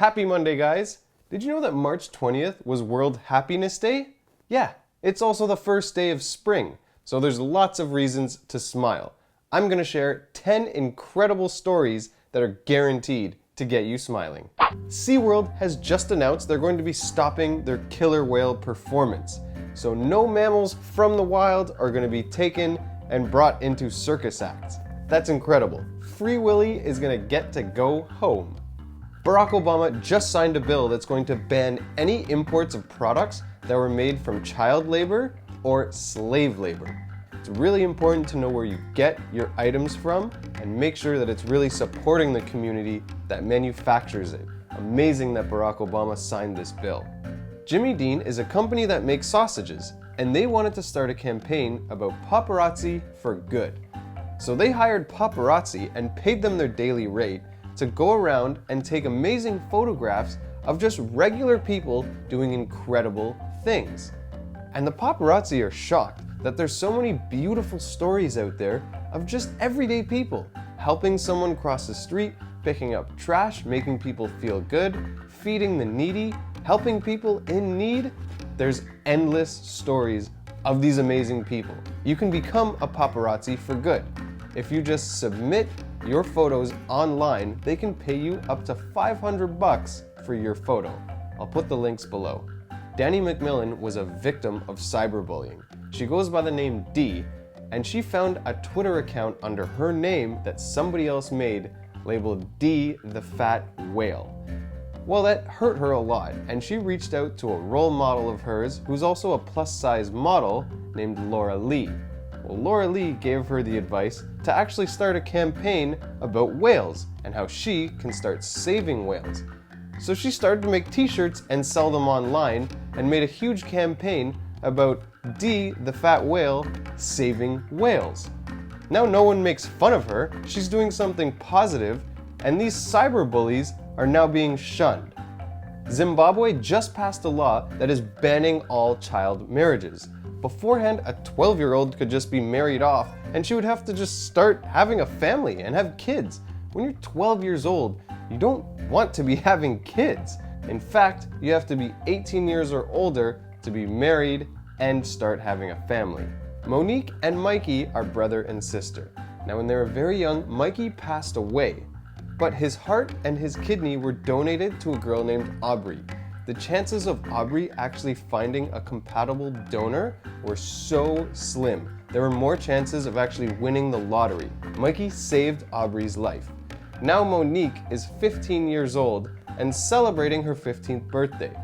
Happy Monday, guys! Did you know that March 20th was World Happiness Day? Yeah, it's also the first day of spring, so there's lots of reasons to smile. I'm going to share 10 incredible stories that are guaranteed to get you smiling. SeaWorld has just announced they're going to be stopping their killer whale performance. So no mammals from the wild are going to be taken and brought into circus acts. That's incredible. Free Willy is going to get to go home. Barack Obama just signed a bill that's going to ban any imports of products that were made from child labor or slave labor. It's really important to know where you get your items from and make sure that it's really supporting the community that manufactures it. Amazing that Barack Obama signed this bill. Jimmy Dean is a company that makes sausages, and they wanted to start a campaign about paparazzi for good. So they hired paparazzi and paid them their daily rate to go around and take amazing photographs of just regular people doing incredible things. And the paparazzi are shocked that there's so many beautiful stories out there of just everyday people helping someone cross the street, picking up trash, making people feel good, feeding the needy, helping people in need. There's endless stories of these amazing people. You can become a paparazzi for good. If you just submit your photos online, they can pay you up to $500 for your photo. I'll put the links below. Danny McMillan was a victim of cyberbullying. She goes by the name Dee, and she found a Twitter account under her name that somebody else made labeled Dee the Fat Whale. Well, that hurt her a lot, and she reached out to a role model of hers who's also a plus-size model named Laura Lee. Well, Laura Lee gave her the advice to actually start a campaign about whales and how she can start saving whales. So she started to make t-shirts and sell them online and made a huge campaign about Dee the Fat Whale saving whales. Now no one makes fun of her, she's doing something positive, and these cyberbullies are now being shunned. Zimbabwe just passed a law that is banning all child marriages. Beforehand, a 12-year-old could just be married off and she would have to just start having a family and have kids. When you're 12 years old, you don't want to be having kids. In fact, you have to be 18 years or older to be married and start having a family. Monique and Mikey are brother and sister. Now, when they were very young, Mikey passed away, but his heart and his kidney were donated to a girl named Aubrey. The chances of Aubrey actually finding a compatible donor were so slim. There were more chances of actually winning the lottery. Mikey saved Aubrey's life. Now Monique is 15 years old and celebrating her 15th birthday.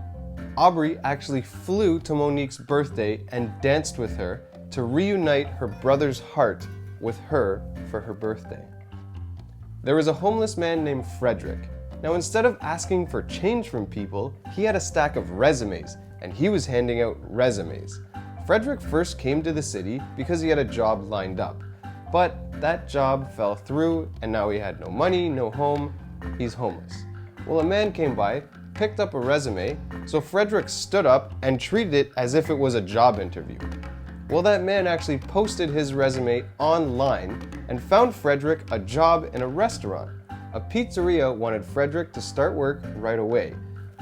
Aubrey actually flew to Monique's birthday and danced with her to reunite her brother's heart with her for her birthday. There was a homeless man named Frederick. Now, instead of asking for change from people, he had a stack of resumes, and he was handing out resumes. Frederick first came to the city because he had a job lined up, but that job fell through, and now he had no money, no home, he's homeless. Well, a man came by, picked up a resume, so Frederick stood up and treated it as if it was a job interview. Well, that man actually posted his resume online and found Frederick a job in a restaurant. A pizzeria wanted Frederick to start work right away.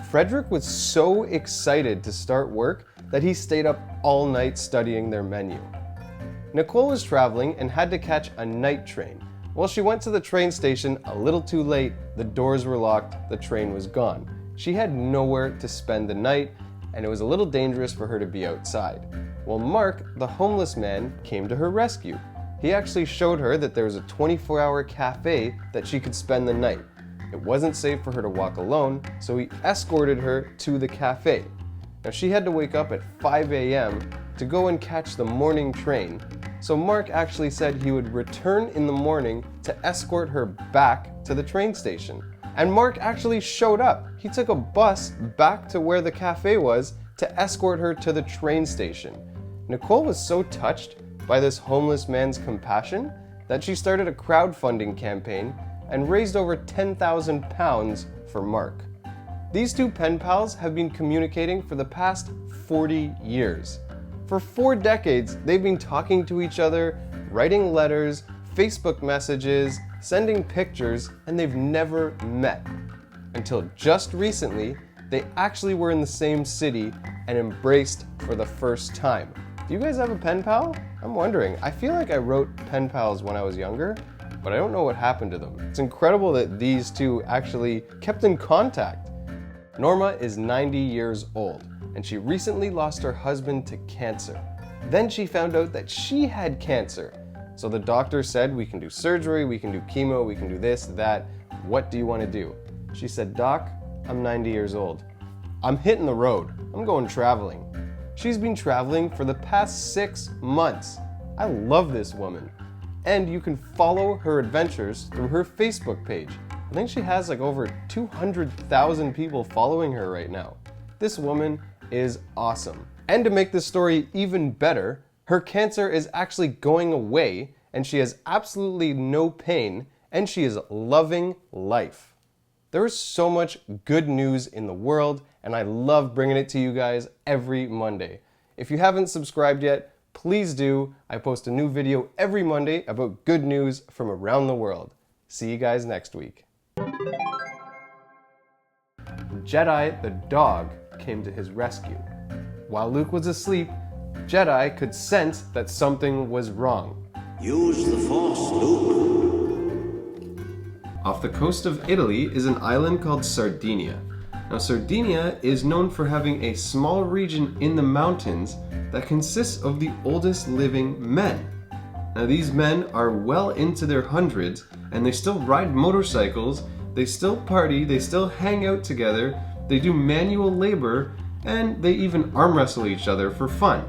Frederick was so excited to start work that he stayed up all night studying their menu. Nicole was traveling and had to catch a night train. Well, she went to the train station a little too late, the doors were locked, the train was gone. She had nowhere to spend the night, and it was a little dangerous for her to be outside. Well, Mark, the homeless man, came to her rescue. He actually showed her that there was a 24-hour cafe that she could spend the night. It wasn't safe for her to walk alone, so he escorted her to the cafe. Now, she had to wake up at 5 a.m. to go and catch the morning train, so Mark actually said he would return in the morning to escort her back to the train station. And Mark actually showed up. He took a bus back to where the cafe was to escort her to the train station. Nicole was so touched by this homeless man's compassion that she started a crowdfunding campaign and raised over £10,000 for Mark. These two pen pals have been communicating for the past 40 years. For 4 decades, they've been talking to each other, writing letters, Facebook messages, sending pictures, and they've never met. until just recently, they actually were in the same city and embraced for the first time. Do you guys have a pen pal? I'm wondering. I feel like I wrote pen pals when I was younger, but I don't know what happened to them. It's incredible that these two actually kept in contact. Norma is 90 years old, and she recently lost her husband to cancer. Then she found out that she had cancer. So the doctor said, we can do surgery, we can do chemo, we can do this, that. What do you want to do? She said, Doc, I'm 90 years old. I'm hitting the road. I'm going traveling. She's been traveling for the past 6 months. I love this woman. And you can follow her adventures through her Facebook page. I think she has like over 200,000 people following her right now. This woman is awesome. And to make this story even better, her cancer is actually going away and she has absolutely no pain and she is loving life. There is so much good news in the world and I love bringing it to you guys every Monday. If you haven't subscribed yet, please do. I post a new video every Monday about good news from around the world. See you guys next week. Jedi the dog came to his rescue. While Luke was asleep, Jedi could sense that something was wrong. Use the Force, Luke. Off the coast of Italy is an island called Sardinia. Now Sardinia is known for having a small region in the mountains that consists of the oldest living men. Now these men are well into their hundreds and they still ride motorcycles, they still party, they still hang out together, they do manual labor, and they even arm wrestle each other for fun.